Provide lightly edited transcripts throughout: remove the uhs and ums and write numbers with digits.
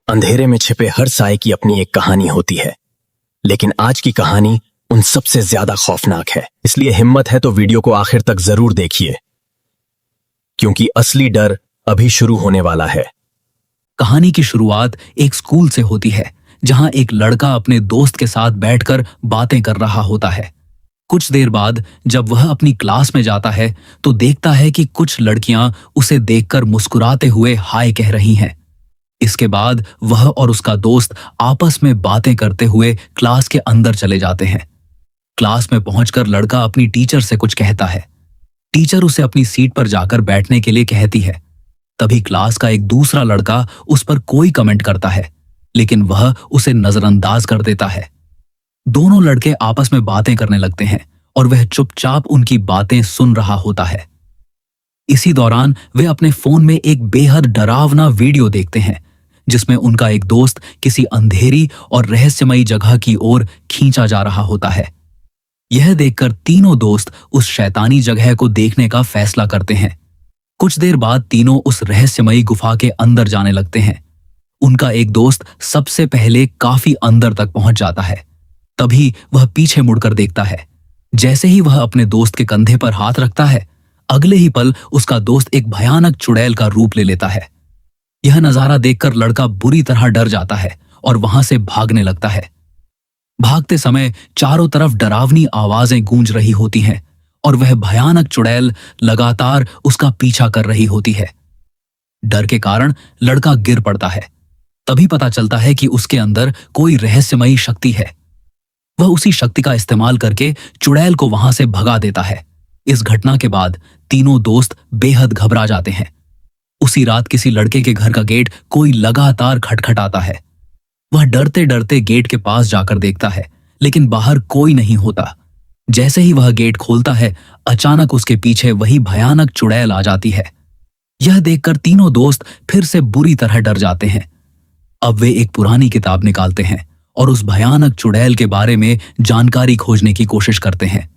अंधेरे में छिपे हर साए की अपनी एक कहानी होती है, लेकिन आज की कहानी उन सबसे ज्यादा खौफनाक है। इसलिए हिम्मत है तो वीडियो को आखिर तक जरूर देखिए, क्योंकि असली डर अभी शुरू होने वाला है। कहानी की शुरुआत एक स्कूल से होती है, जहां एक लड़का अपने दोस्त के साथ बैठकर बातें कर रहा होता है। कुछ देर बाद जब वह अपनी क्लास में जाता है तो देखता है कि कुछ लड़कियां उसे देखकर मुस्कुराते हुए हाय कह रही हैं। इसके बाद वह और उसका दोस्त आपस में बातें करते हुए क्लास के अंदर चले जाते हैं। क्लास में पहुंचकर लड़का अपनी टीचर से कुछ कहता है। टीचर उसे अपनी सीट पर जाकर बैठने के लिए कहती है। तभी क्लास का एक दूसरा लड़का उस पर कोई कमेंट करता है, लेकिन वह उसे नजरअंदाज कर देता है। दोनों लड़के आपस में बातें करने लगते हैं और वह चुपचाप उनकी बातें सुन रहा होता है। इसी दौरान वे अपने फोन में एक बेहद डरावना वीडियो देखते हैं, जिसमें उनका एक दोस्त किसी अंधेरी और रहस्यमयी जगह की ओर खींचा जा रहा होता है। यह देखकर तीनों दोस्त उस शैतानी जगह को देखने का फैसला करते हैं। कुछ देर बाद तीनों उस रहस्यमयी गुफा के अंदर जाने लगते हैं। उनका एक दोस्त सबसे पहले काफी अंदर तक पहुंच जाता है। तभी वह पीछे मुड़कर देखता है। जैसे ही वह अपने दोस्त के कंधे पर हाथ रखता है, अगले ही पल उसका दोस्त एक भयानक चुड़ैल का रूप ले लेता है। यह नजारा देखकर लड़का बुरी तरह डर जाता है और वहां से भागने लगता है। भागते समय चारों तरफ डरावनी आवाजें गूंज रही होती हैं और वह भयानक चुड़ैल लगातार उसका पीछा कर रही होती है। डर के कारण लड़का गिर पड़ता है। तभी पता चलता है कि उसके अंदर कोई रहस्यमयी शक्ति है। वह उसी शक्ति का इस्तेमाल करके चुड़ैल को वहां से भगा देता है। इस घटना के बाद तीनों दोस्त बेहद घबरा जाते हैं। उसी रात किसी लड़के के घर का गेट कोई लगातार खटखटाता है। वह डरते डरते गेट के पास जाकर देखता है, लेकिन बाहर कोई नहीं होता। जैसे ही वह गेट खोलता है, अचानक उसके पीछे वही भयानक चुड़ैल आ जाती है। यह देखकर तीनों दोस्त फिर से बुरी तरह डर जाते हैं। अब वे एक पुरानी किताब निकालते हैं और उस भयानक चुड़ैल के बारे में जानकारी खोजने की कोशिश करते हैं।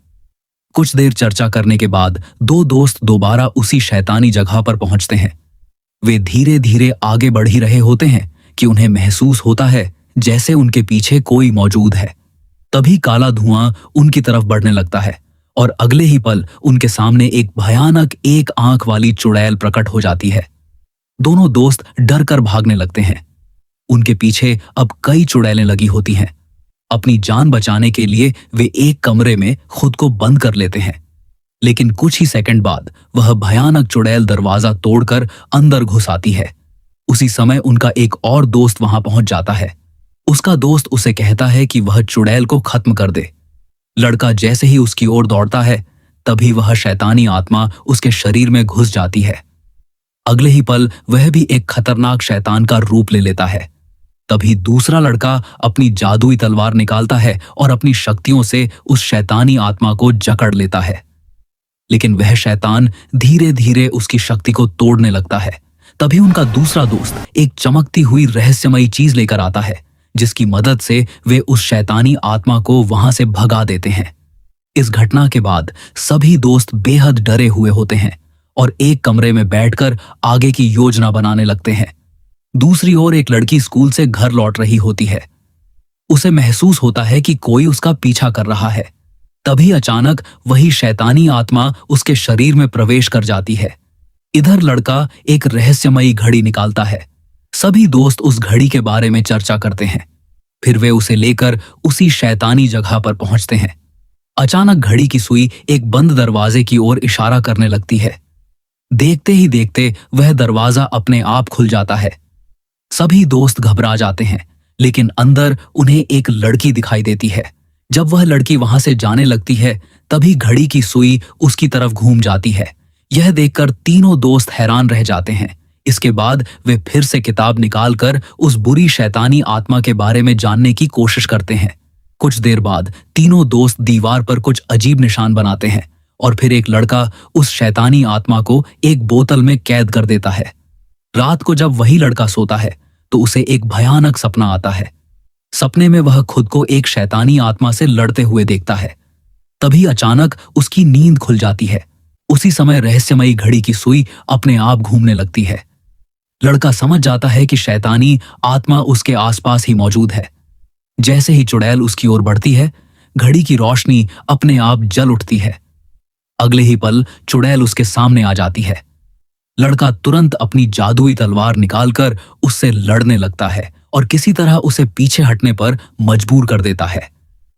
कुछ देर चर्चा करने के बाद दो दोस्त दोबारा उसी शैतानी जगह पर पहुंचते हैं। वे धीरे धीरे आगे बढ़ ही रहे होते हैं कि उन्हें महसूस होता है जैसे उनके पीछे कोई मौजूद है। तभी काला धुआं उनकी तरफ बढ़ने लगता है और अगले ही पल उनके सामने एक भयानक एक आंख वाली चुड़ैल प्रकट हो जाती है। दोनों दोस्त डर कर भागने लगते हैं। उनके पीछे अब कई चुड़ैलें लगी होती हैं। अपनी जान बचाने के लिए वे एक कमरे में खुद को बंद कर लेते हैं, लेकिन कुछ ही सेकंड बाद वह भयानक चुड़ैल दरवाजा तोड़कर अंदर घुस आती है। उसी समय उनका एक और दोस्त वहां पहुंच जाता है। उसका दोस्त उसे कहता है कि वह चुड़ैल को खत्म कर दे। लड़का जैसे ही उसकी ओर दौड़ता है, तभी वह शैतानी आत्मा उसके शरीर में घुस जाती है। अगले ही पल वह भी एक खतरनाक शैतान का रूप ले लेता है। तभी दूसरा लड़का अपनी जादुई तलवार निकालता है और अपनी शक्तियों से उस शैतानी आत्मा को जकड़ लेता है, लेकिन वह शैतान धीरे धीरे उसकी शक्ति को तोड़ने लगता है। तभी उनका दूसरा दोस्त एक चमकती हुई रहस्यमयी चीज लेकर आता है, जिसकी मदद से वे उस शैतानी आत्मा को वहां से भगा देते हैं। इस घटना के बाद सभी दोस्त बेहद डरे हुए होते हैं और एक कमरे में बैठकर आगे की योजना बनाने लगते हैं। दूसरी ओर एक लड़की स्कूल से घर लौट रही होती है। उसे महसूस होता है कि कोई उसका पीछा कर रहा है। तभी अचानक वही शैतानी आत्मा उसके शरीर में प्रवेश कर जाती है। इधर लड़का एक रहस्यमयी घड़ी निकालता है। सभी दोस्त उस घड़ी के बारे में चर्चा करते हैं। फिर वे उसे लेकर उसी शैतानी जगह पर पहुंचते हैं। अचानक घड़ी की सुई एक बंद दरवाजे की ओर इशारा करने लगती है। देखते ही देखते वह दरवाजा अपने आप खुल जाता है। सभी दोस्त घबरा जाते हैं, लेकिन अंदर उन्हें एक लड़की दिखाई देती है। जब वह लड़की वहां से जाने लगती है, तभी घड़ी की सुई उसकी तरफ घूम जाती है। यह देखकर तीनों दोस्त हैरान रह जाते हैं। इसके बाद वे फिर से किताब निकालकर उस बुरी शैतानी आत्मा के बारे में जानने की कोशिश करते हैं। कुछ देर बाद तीनों दोस्त दीवार पर कुछ अजीब निशान बनाते हैं और फिर एक लड़का उस शैतानी आत्मा को एक बोतल में कैद कर देता है। रात को जब वही लड़का सोता है तो उसे एक भयानक सपना आता है। सपने में वह खुद को एक शैतानी आत्मा से लड़ते हुए देखता है। तभी अचानक उसकी नींद खुल जाती है। उसी समय रहस्यमयी घड़ी की सुई अपने आप घूमने लगती है। लड़का समझ जाता है कि शैतानी आत्मा उसके आसपास ही मौजूद है। जैसे ही चुड़ैल उसकी ओर बढ़ती है, घड़ी की रोशनी अपने आप जल उठती है। अगले ही पल चुड़ैल उसके सामने आ जाती है। लड़का तुरंत अपनी जादुई तलवार निकालकर उससे लड़ने लगता है और किसी तरह उसे पीछे हटने पर मजबूर कर देता है।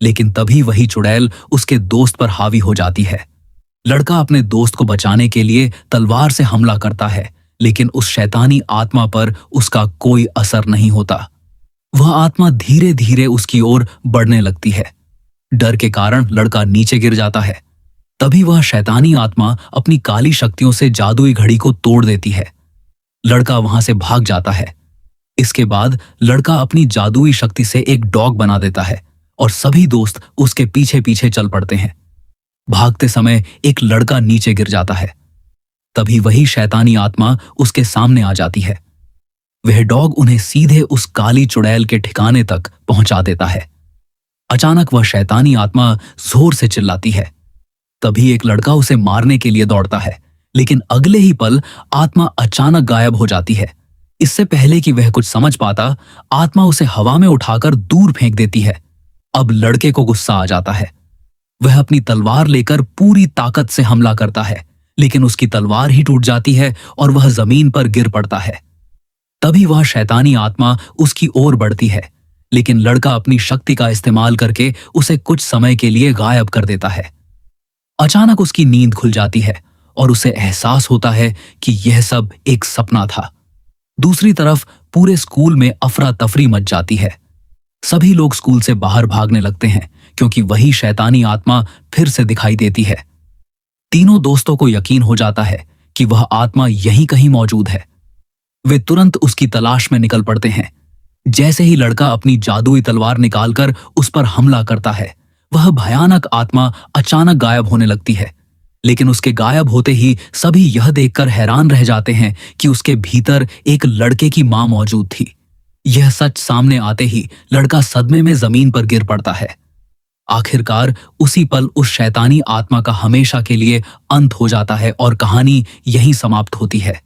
लेकिन तभी वही चुड़ैल उसके दोस्त पर हावी हो जाती है। लड़का अपने दोस्त को बचाने के लिए तलवार से हमला करता है, लेकिन उस शैतानी आत्मा पर उसका कोई असर नहीं होता। वह आत्मा धीरे धीरे उसकी ओर बढ़ने लगती है। डर के कारण लड़का नीचे गिर जाता है। तभी वह शैतानी आत्मा अपनी काली शक्तियों से जादुई घड़ी को तोड़ देती है। लड़का वहां से भाग जाता है। इसके बाद लड़का अपनी जादुई शक्ति से एक डॉग बना देता है और सभी दोस्त उसके पीछे पीछे चल पड़ते हैं। भागते समय एक लड़का नीचे गिर जाता है। तभी वही शैतानी आत्मा उसके सामने आ जाती है। वह डॉग उन्हें सीधे उस काली चुड़ैल के ठिकाने तक पहुंचा देता है। अचानक वह शैतानी आत्मा जोर से चिल्लाती है। तभी एक लड़का उसे मारने के लिए दौड़ता है, लेकिन अगले ही पल आत्मा अचानक गायब हो जाती है। इससे पहले कि वह कुछ समझ पाता, आत्मा उसे हवा में उठाकर दूर फेंक देती है। अब लड़के को गुस्सा आ जाता है। वह अपनी तलवार लेकर पूरी ताकत से हमला करता है, लेकिन उसकी तलवार ही टूट जाती है और वह जमीन पर गिर पड़ता है। तभी वह शैतानी आत्मा उसकी ओर बढ़ती है, लेकिन लड़का अपनी शक्ति का इस्तेमाल करके उसे कुछ समय के लिए गायब कर देता है। अचानक उसकी नींद खुल जाती है और उसे एहसास होता है कि यह सब एक सपना था। दूसरी तरफ पूरे स्कूल में अफरा तफरी मच जाती है। सभी लोग स्कूल से बाहर भागने लगते हैं, क्योंकि वही शैतानी आत्मा फिर से दिखाई देती है। तीनों दोस्तों को यकीन हो जाता है कि वह आत्मा यहीं कहीं मौजूद है। वे तुरंत उसकी तलाश में निकल पड़ते हैं। जैसे ही लड़का अपनी जादुई तलवार निकालकर उस पर हमला करता है, वह भयानक आत्मा अचानक गायब होने लगती है। लेकिन उसके गायब होते ही सभी यह देखकर हैरान रह जाते हैं कि उसके भीतर एक लड़के की मां मौजूद थी। यह सच सामने आते ही लड़का सदमे में जमीन पर गिर पड़ता है। आखिरकार उसी पल उस शैतानी आत्मा का हमेशा के लिए अंत हो जाता है और कहानी यहीं समाप्त होती है।